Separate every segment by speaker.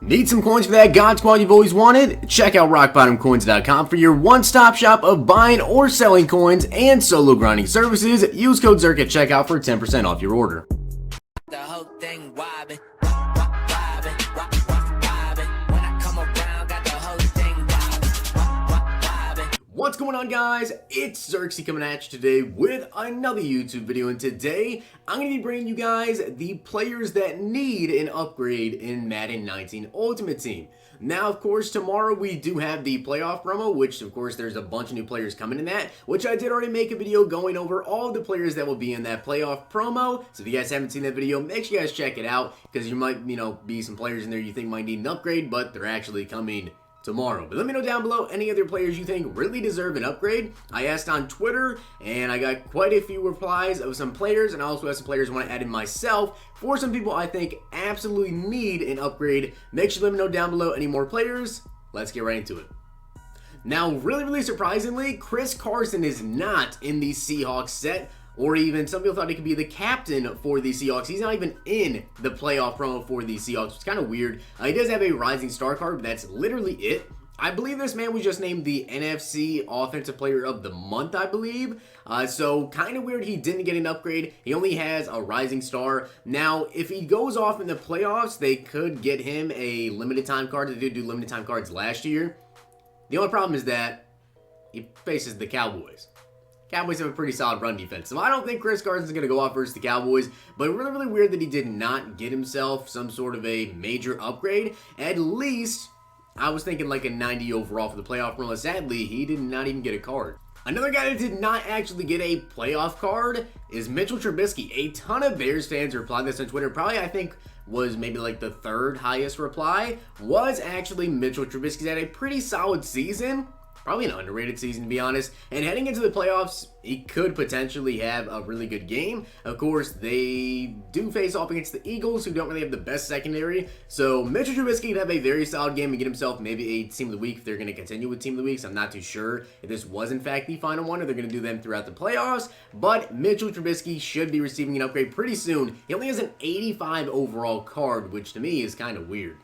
Speaker 1: Need some coins for that God Squad you've always wanted? Check out rockbottomcoins.com for your one-stop shop of buying or selling coins and solo grinding services. Use code Zirksee at checkout for 10% off your order.
Speaker 2: The whole thing wobbin'.
Speaker 1: What's going on, guys? It's Zirksee coming at you today with another YouTube video, and today I'm going to be bringing you guys the players that need an upgrade in Madden 19 Ultimate Team. Now, of course, tomorrow we do have the playoff promo, which, of course, there's a bunch of new players coming in that, which I did already make a video going over all the players that will be in that playoff promo. So if you guys haven't seen that video, make sure you guys check it out, because you might, be some players in there you think might need an upgrade, but they're actually coming tomorrow. But let me know down below any other players you think really deserve an upgrade. I asked on Twitter, and I got quite a few replies of some players, and I also have some players I want to add in myself for some people I think absolutely need an upgrade. Make sure to let me know down below any more players. Let's get right into it. Now, really surprisingly, Carson is not in the Seahawks set, or even some people thought he could be the captain for the Seahawks. He's not even in the playoff promo for the Seahawks. It's kind of weird. He does have a Rising Star card, but that's literally it. I believe this man was just named the NFC Offensive Player of the Month, I believe. So kind of weird he didn't get an upgrade. He only has a Rising Star. Now, if he goes off in the playoffs, they could get him a limited time card. They did do limited time cards last year. The only problem is that he faces the Cowboys. Cowboys have a pretty solid run defense, so I don't think Carson's going to go off versus the Cowboys, but really weird that he did not get himself some sort of a major upgrade. At least, I was thinking like a 90 overall for the playoff run. Sadly, he did not even get a card. Another guy that did not actually get a playoff card is Mitchell Trubisky. A ton of Bears fans replied this on Twitter. Probably, I think, was maybe like the third highest reply, was actually Mitchell Trubisky. He had a pretty solid season. Probably an underrated season, to be honest. And heading into the playoffs, he could potentially have a really good game. Of course, they do face off against the Eagles, who don't really have the best secondary. So Mitchell Trubisky could have a very solid game and get himself maybe a Team of the Week if they're going to continue with Team of the Week. So I'm not too sure if this was, in fact, the final one, or they're going to do them throughout the playoffs. But Mitchell Trubisky should be receiving an upgrade pretty soon. He only has an 85 overall card, which to me is kind of weird.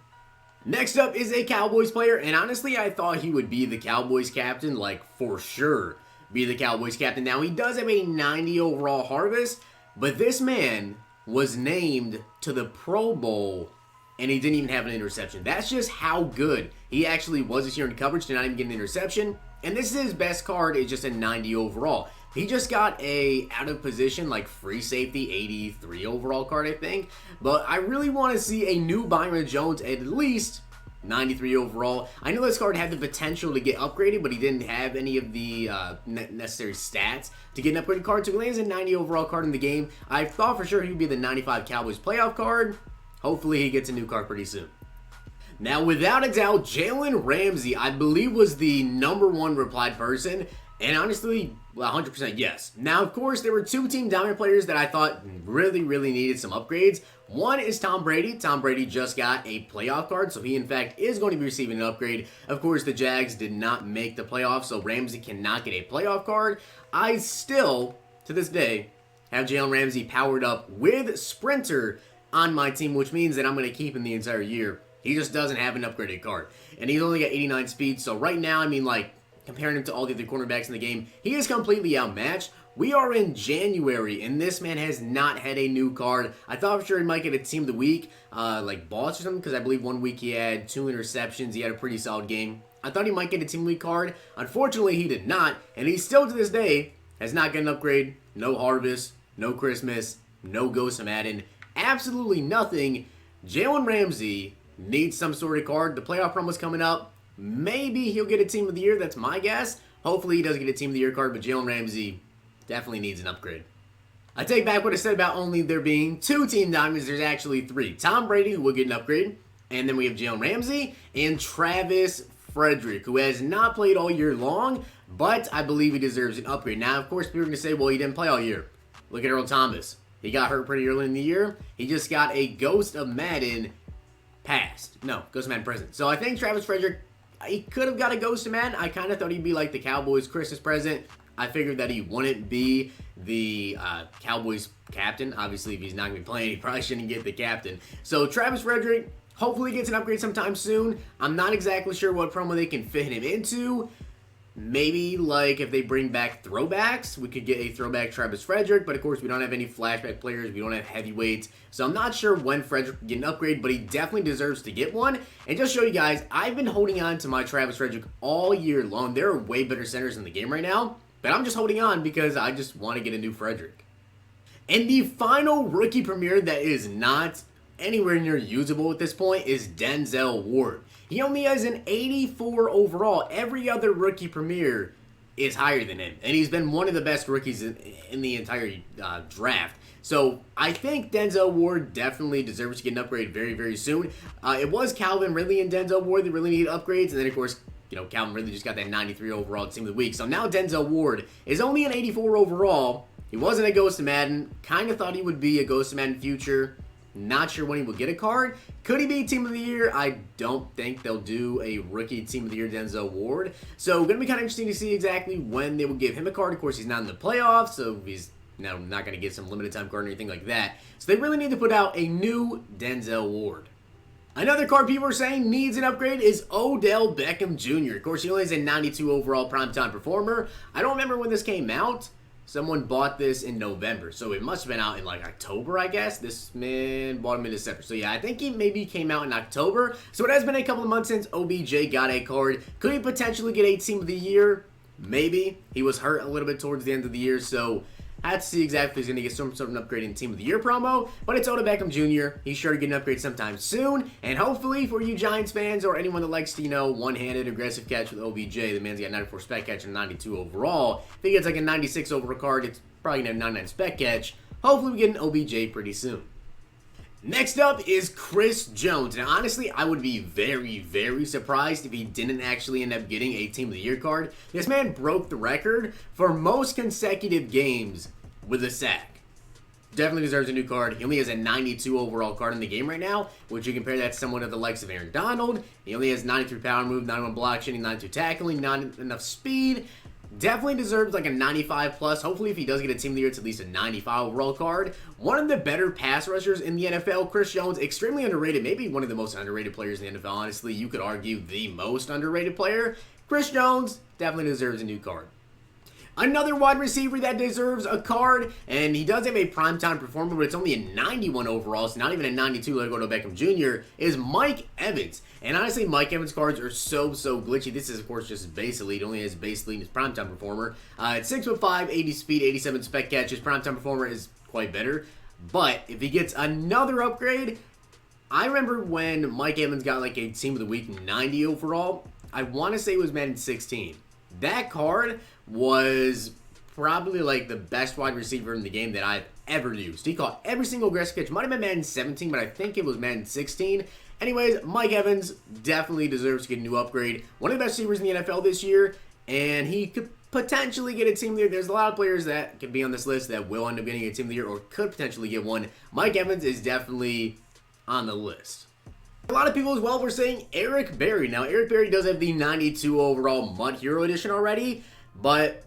Speaker 1: Next up is a Cowboys player, and honestly, I thought he would be the Cowboys captain, like for sure be the Cowboys captain. Now, he does have a 90 overall harvest, but this man was named to the Pro Bowl, and he didn't even have an interception. That's just how good he actually was this year in coverage, to not even get an interception. And this is his best card, is just a 90 overall. He just got a out of position, like free safety, 83 overall card, I think. But I really want to see a new Byron Jones at least 93 overall. I know this card had the potential to get upgraded, but he didn't have any of the necessary stats to get an upgraded card. So he lands a 90 overall card in the game. I thought for sure he would be the 95 Cowboys playoff card. Hopefully he gets a new card pretty soon. Now, without a doubt, Jalen Ramsey, I believe, was the #1 replied person. And honestly, 100% yes. Now, of course, there were two Team Diamond players that I thought really needed some upgrades. One is Tom Brady. Tom Brady just got a playoff card, so he, in fact, is going to be receiving an upgrade. Of course, the Jags did not make the playoffs, so Ramsey cannot get a playoff card. I still, to this day, have Jalen Ramsey powered up with Sprinter on my team, which means that I'm going to keep him the entire year. He just doesn't have an upgraded card. And he's only got 89 speed, so right now, comparing him to all the other cornerbacks in the game, he is completely outmatched. We are in January, and this man has not had a new card. I thought for sure he might get a Team of the Week, like Boss or something, because I believe one week he had 2 interceptions. He had a pretty solid game. I thought he might get a Team of the Week card. Unfortunately, he did not, and he still, to this day, has not got an upgrade. No Harvest, no Christmas, no Ghost of Madden, absolutely nothing. Jalen Ramsey needs some sort of card. The playoff promo's coming up. Maybe he'll get a Team of the Year. That's my guess. Hopefully he does get a Team of the Year card, but Jalen Ramsey definitely needs an upgrade. I take back what I said about only there being 2 Team Diamonds. There's actually 3. Tom Brady, who will get an upgrade. And then we have Jalen Ramsey and Travis Frederick, who has not played all year long, but I believe he deserves an upgrade. Now, of course, people are going to say, well, he didn't play all year. Look at Earl Thomas. He got hurt pretty early in the year. He just got a Ghost of Madden past. No, Ghost of Madden present. So I think Travis Frederick, he could have got a Ghost of Madden. I kind of thought he'd be like the Cowboys Christmas present. I figured that he wouldn't be the Cowboys captain. Obviously, if he's not going to be playing, he probably shouldn't get the captain. So Travis Frederick, Hopefully he gets an upgrade sometime soon. I'm not exactly sure what promo they can fit him into. Maybe, like, if they bring back throwbacks, we could get a throwback Travis Frederick, but of course we don't have any flashback players, we don't have heavyweights, so I'm not sure when Frederick can get an upgrade, but he definitely deserves to get one. And just to show you guys, I've been holding on to my Travis Frederick all year long. There are way better centers in the game right now, but I'm just holding on because I just want to get a new Frederick. And the final rookie premiere that is not anywhere near usable at this point is Denzel Ward. He only has an 84 overall. Every other rookie premier is higher than him. And he's been one of the best rookies in the entire draft. So I think Denzel Ward definitely deserves to get an upgrade very, very soon. It was Calvin Ridley and Denzel Ward that really needed upgrades. And then, of course, Calvin Ridley just got that 93 overall team of the week. So now Denzel Ward is only an 84 overall. He wasn't a Ghost of Madden. Kind of thought he would be a Ghost of Madden future. Not sure when he will get a card. Could he be Team of the Year? I don't think they'll do a rookie Team of the Year Denzel Ward. So going to be kind of interesting to see exactly when they will give him a card. Of course, he's not in the playoffs, so he's not going to get some limited time card or anything like that. So they really need to put out a new Denzel Ward. Another card people are saying needs an upgrade is Odell Beckham Jr. Of course, he only has a 92 overall primetime performer. I don't remember when this came out. Someone bought this in November, so it must have been out in like October, I guess. This man bought him in December. So yeah, I think he maybe came out in October. So it has been a couple of months since OBJ got a card. Could he potentially get a Team of the Year? Maybe. He was hurt a little bit towards the end of the year, so I have to see exactly if he's going to get some sort of an upgrade in Team of the Year promo. But it's Odell Beckham Jr. He's sure to get an upgrade sometime soon. And hopefully for you Giants fans or anyone that likes to, one-handed aggressive catch with OBJ, the man's got 94 spec catch and 92 overall. If he gets like a 96 overall card, it's probably going to have 99 spec catch. Hopefully we get an OBJ pretty soon. Next up is Chris Jones. Now, honestly, I would be very, very surprised if he didn't actually end up getting a Team of the Year card. This man broke the record for most consecutive games with a sack. Definitely deserves a new card. He only has a 92 overall card in the game right now, which you compare that to someone of the likes of Aaron Donald. He only has 93 power move, 91 block shooting, 92 tackling, not enough speed. Definitely deserves like a 95 plus. Hopefully if he does get a Team of the Year, it's at least a 95 overall card. One of the better pass rushers in the NFL, Chris Jones, extremely underrated. Maybe one of the most underrated players in the NFL, honestly. You could argue the most underrated player. Chris Jones definitely deserves a new card. Another wide receiver that deserves a card, and he does have a primetime performer, but it's only a 91 overall. It's not even a 92 like Odell Beckham Jr., is Mike Evans. And honestly, Mike Evans cards are so glitchy. This is, of course, just base elite. It only has base elite in his primetime performer. It's 6'5", 80 speed, 87 spec catch. His primetime performer is quite better. But if he gets another upgrade, I remember when Mike Evans got like a Team of the Week 90 overall. I want to say it was Madden 16. That card was probably like the best wide receiver in the game that I've ever used. He caught every single aggressive catch. Might have been Madden 17, but I think it was Madden 16. Anyways, Mike Evans definitely deserves to get a new upgrade. One of the best receivers in the NFL this year, and he could potentially get a Team of the Year. There's a lot of players that could be on this list that will end up getting a Team of the Year or could potentially get one. Mike Evans is definitely on the list. A lot of people as well were saying Eric Berry. Now, Eric Berry does have the 92 overall Mud Hero Edition already, but,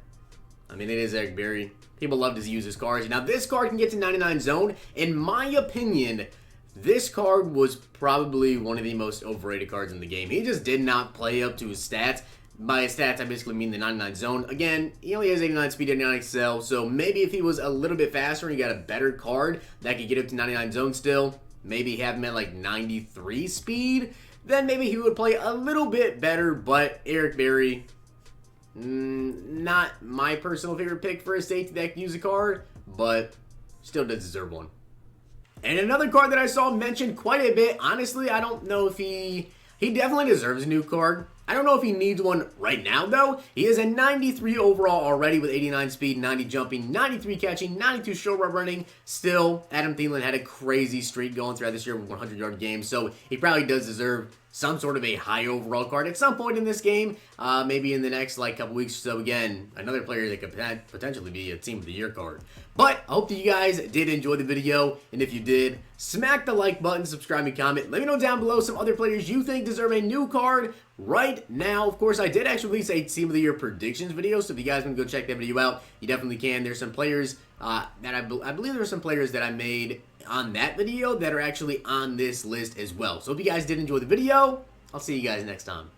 Speaker 1: I mean, it is Eric Berry. People love to use his cards. Now, this card can get to 99 zone. In my opinion, this card was probably one of the most overrated cards in the game. He just did not play up to his stats. By his stats, I basically mean the 99 zone. Again, he only has 89 speed, 89 excel, so maybe if he was a little bit faster and he got a better card that could get up to 99 zone still, maybe have him at like 93 speed, then maybe he would play a little bit better. But Eric Berry, not my personal favorite pick for a safety that can use a card, but still does deserve one. And another card that I saw mentioned quite a bit, honestly, I don't know if he definitely deserves a new card. I don't know if he needs one right now, though. He is a 93 overall already with 89 speed, 90 jumping, 93 catching, 92 short route running. Still, Adam Thielen had a crazy streak going throughout this year with 100-yard games, so he probably does deserve some sort of a high overall card at some point in this game, maybe in the next couple weeks or so. Again, another player that could potentially be a Team of the Year card. But I hope that you guys did enjoy the video, and if you did, smack the like button, subscribe, and comment. Let me know down below some other players you think deserve a new card right now. Of course, I did actually release a Team of the Year predictions video, so if you guys want to go check that video out, you definitely can. There's some players that I believe there are some players that I made on that video that are actually on this list as well. So hope you guys did enjoy the video. I'll see you guys next time.